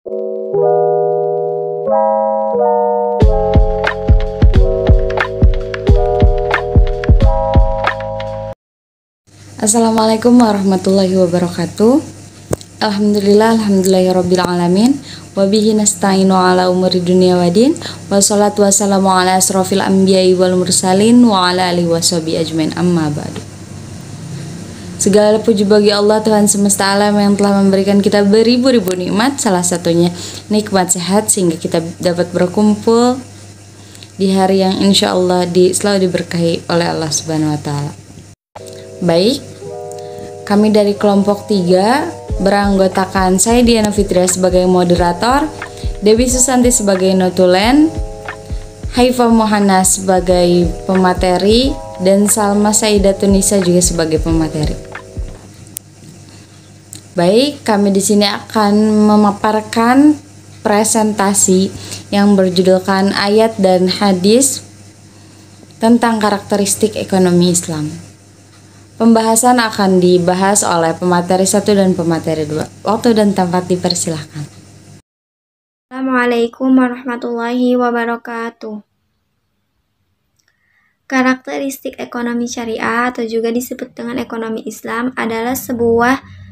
Assalamualaikum warahmatullahi wabarakatuh. Alhamdulillahirabbil alamin. Wabihi nasta'inu ala umuri dunya waddin. Wassalatu wassalamu ala asrofil anbiya'i wal mursalin wa ala alihi washabihi ajmain, amma ba'du. Segala puji bagi Allah, Tuhan semesta alam, yang telah memberikan kita beribu-ribu nikmat, salah satunya nikmat sehat, sehingga kita dapat berkumpul di hari yang insya Allah selalu diberkahi oleh Allah Subhanahu wa Ta'ala. Baik, kami dari kelompok 3 beranggotakan saya Diana Fitria sebagai moderator, Dewi Susanti sebagai notulen, Haifa Mohana sebagai pemateri, dan Salma Saidatun Nisa juga sebagai pemateri. Baik, kami di sini akan memaparkan presentasi yang berjudulkan Ayat dan Hadis tentang karakteristik ekonomi Islam. Pembahasan akan dibahas oleh pemateri 1 dan pemateri 2. Waktu dan tempat dipersilahkan. Assalamualaikum warahmatullahi wabarakatuh. Karakteristik ekonomi syariah atau juga disebut dengan ekonomi Islam adalah sebuah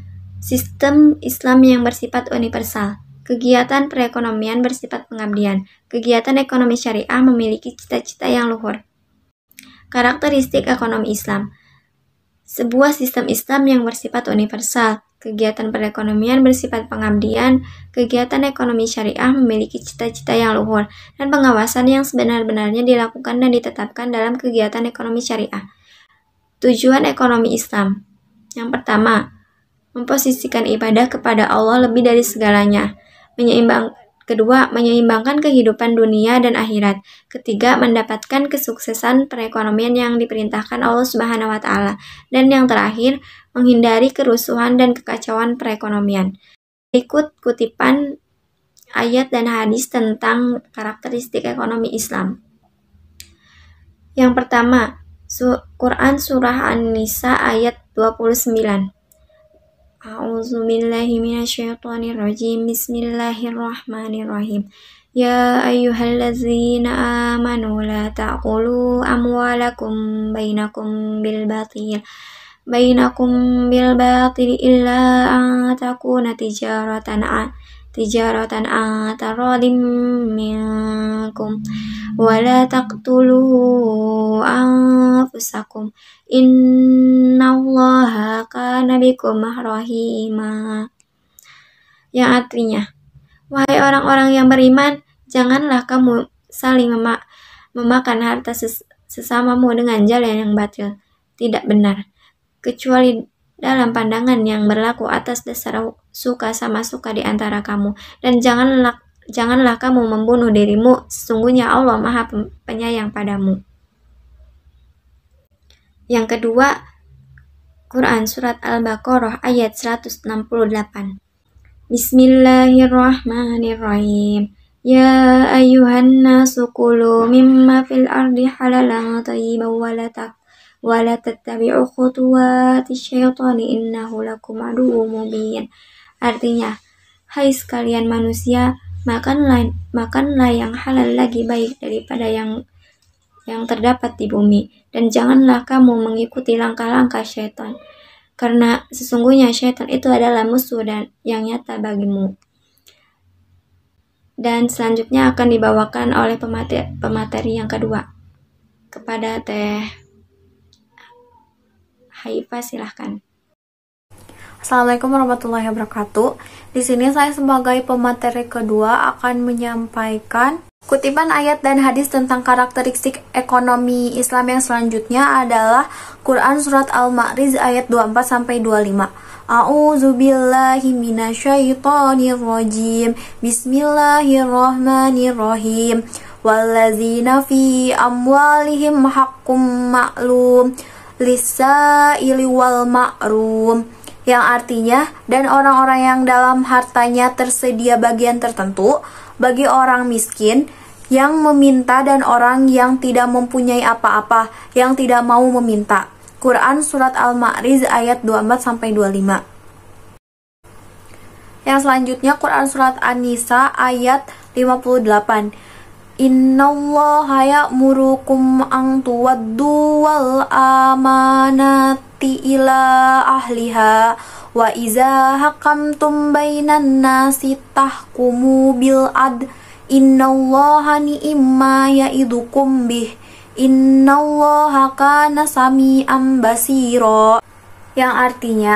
sistem Islam yang bersifat universal. Kegiatan perekonomian bersifat pengabdian. Kegiatan ekonomi syariah memiliki cita-cita yang luhur. Karakteristik ekonomi Islam: sebuah sistem Islam yang bersifat universal. Kegiatan perekonomian bersifat pengabdian. Kegiatan ekonomi syariah memiliki cita-cita yang luhur dan pengawasan yang sebenar-benarnya dilakukan dan ditetapkan dalam kegiatan ekonomi syariah. Tujuan ekonomi Islam: yang pertama, memposisikan ibadah kepada Allah lebih dari segalanya. Kedua, menyeimbangkan kehidupan dunia dan akhirat. Ketiga, mendapatkan kesuksesan perekonomian yang diperintahkan Allah Subhanahu wa Ta'ala. Dan yang terakhir, menghindari kerusuhan dan kekacauan perekonomian. Berikut kutipan ayat dan hadis tentang karakteristik ekonomi Islam. Yang pertama, Quran Surah An-Nisa ayat 29. A'udzubillahi minasyaitonirrajim. Bismillahirrahmanirrahim. Ya ayyuhallazina amanu la ta'kulu amwalakum bainakum bil batil illa an takuna tijaratan taradin minkum wa la taqtulu anfusakum innallaha kana bikum rahima. Yang artinya, wahai orang-orang yang beriman, janganlah kamu saling memakan harta sesamamu dengan jalan yang batil, tidak benar, kecuali dalam pandangan yang berlaku atas dasar suka sama suka di antara kamu. Dan janganlah kamu membunuh dirimu, sesungguhnya Allah Maha Penyayang padamu. Yang kedua, Quran Surat Al-Baqarah ayat 168. Bismillahirrahmanirrahim. Ya ayyuhan nasu kulu mimma fil ardi halalan thayyiban wa la tattabi'u khutuwatis syaitani innahu lakum aduwwum mubin. Artinya, hai sekalian manusia, makanlah yang halal lagi baik daripada yang terdapat di bumi, dan janganlah kamu mengikuti langkah-langkah syaitan, karena sesungguhnya syaitan itu adalah musuh dan yang nyata bagimu. Dan selanjutnya akan dibawakan oleh pemateri yang kedua. Kepada Teh Haifa, silahkan. Assalamualaikum warahmatullahi wabarakatuh. Di sini saya sebagai pemateri kedua akan menyampaikan kutipan ayat dan hadis tentang karakteristik ekonomi Islam yang selanjutnya adalah Quran Surat Al-Ma'arij ayat 24-25. A'udzubillahi minasyaitonirrajim. Bismillahirrahmanirrahim. Wallazina fi amwalihim haqqum ma'lum lis-sa'ili wal ma'rum. Yang artinya, dan orang-orang yang dalam hartanya tersedia bagian tertentu bagi orang miskin yang meminta dan orang yang tidak mempunyai apa-apa, yang tidak mau meminta. Quran Surat Al-Ma'arij ayat 24-25. Yang selanjutnya Quran Surat An-Nisa ayat 58. Innallaha ya'murukum an tuwaddu wal amanati ila ahliha wa iza hakamtum bainan nasi tahkumu bil ad innallaha ni'ma ya'idukum bih innallaha kana sami'an basira. Yang artinya,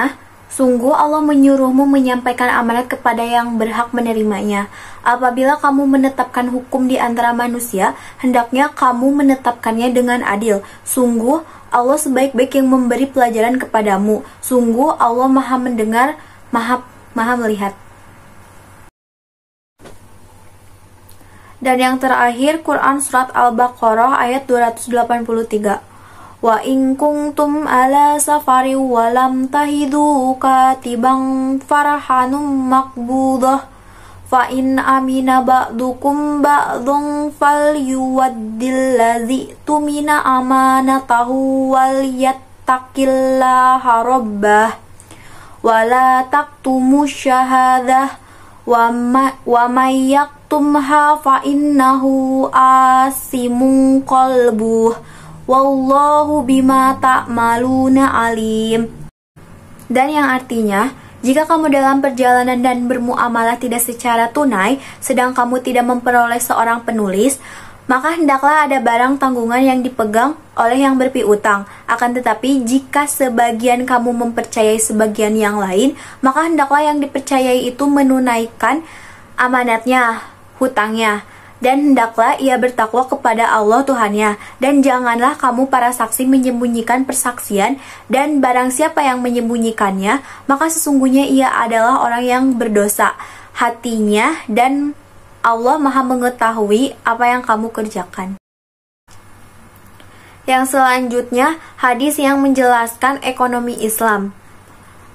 sungguh Allah menyuruhmu menyampaikan amanat kepada yang berhak menerimanya. Apabila kamu menetapkan hukum di antara manusia, hendaknya kamu menetapkannya dengan adil. Sungguh Allah sebaik-baik yang memberi pelajaran kepadamu. Sungguh Allah Maha mendengar, Maha melihat. Dan yang terakhir Quran Surat Al-Baqarah ayat 283. Wa in kuntum ala safari walam tahidu katiban farhanum maqbudah fa in amina ba'dukum ba'dun falyuwaddil ladzi tumina amanatahu wal yattaqillaha rabbah wa la taqtumu syahadah wa may yaktumha fa innahu asimun qalbuh wallahu bima ta'maluna alim. Dan yang artinya, jika kamu dalam perjalanan dan bermuamalah tidak secara tunai, sedang kamu tidak memperoleh seorang penulis, maka hendaklah ada barang tanggungan yang dipegang oleh yang berpiutang. Akan tetapi, jika sebagian kamu mempercayai sebagian yang lain, maka hendaklah yang dipercayai itu menunaikan amanatnya, hutangnya. Dan hendaklah ia bertakwa kepada Allah Tuhannya. Dan janganlah kamu para saksi menyembunyikan persaksian, dan barang siapa yang menyembunyikannya, maka sesungguhnya ia adalah orang yang berdosa hatinya, dan Allah Maha mengetahui apa yang kamu kerjakan. Yang selanjutnya, hadis yang menjelaskan ekonomi Islam.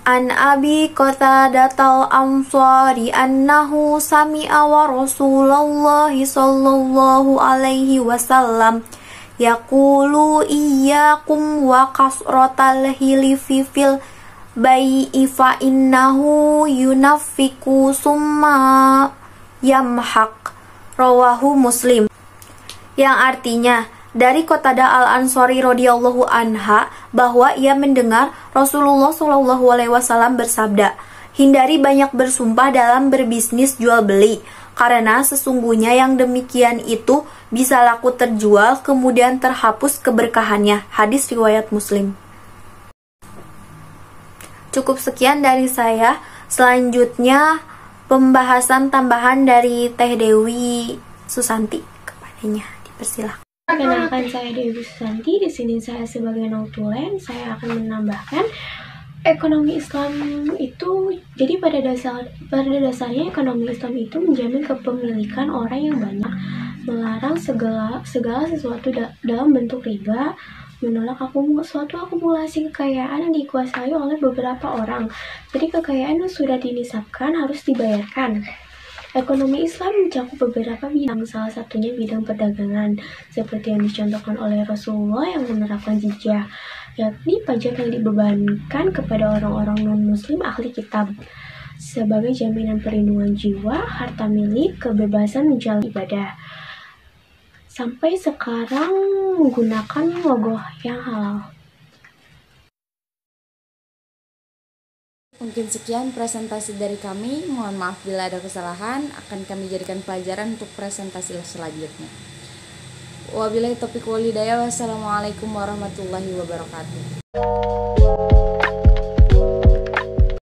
An Abi Qatadatal Ansari annahu sami'a wa Rasulullah sallallahu alaihi wasallam yaqulu iyyakum wa kasratal hilifi fil bai'i fa innahu yunafiku summa yamhaq. Rawahu Muslim. Yang artinya, dari Qatadah Al-Ansari radhiyallahu anha bahwa ia mendengar Rasulullah shallallahu alaihi wasallam bersabda, hindari banyak bersumpah dalam berbisnis jual beli, karena sesungguhnya yang demikian itu bisa laku terjual kemudian terhapus keberkahannya. Hadis riwayat Muslim. Cukup sekian dari saya. Selanjutnya pembahasan tambahan dari Teh Dewi Susanti kepadanya. Dipersilakan. Perkenalkan, saya Dewi Susanti. Di sini saya sebagai notulen. Saya akan menambahkan ekonomi Islam itu, jadi pada dasarnya ekonomi Islam itu menjamin kepemilikan orang yang banyak, melarang segala sesuatu dalam bentuk riba, menolak suatu akumulasi kekayaan yang dikuasai oleh beberapa orang. Jadi kekayaan yang sudah dinisabkan harus dibayarkan. Ekonomi Islam mencakup beberapa bidang, salah satunya bidang perdagangan, seperti yang dicontohkan oleh Rasulullah yang menerapkan jizyah, yakni pajak yang dibebankan kepada orang-orang non-muslim ahli kitab, sebagai jaminan perlindungan jiwa, harta milik, kebebasan menjalani ibadah. Sampai sekarang menggunakan logo yang halal. Mungkin sekian presentasi dari kami. Mohon maaf bila ada kesalahan. Akan kami jadikan pelajaran untuk presentasi selanjutnya. Wabillahi taufiq wal hidayah. Wassalamualaikum warahmatullahi wabarakatuh.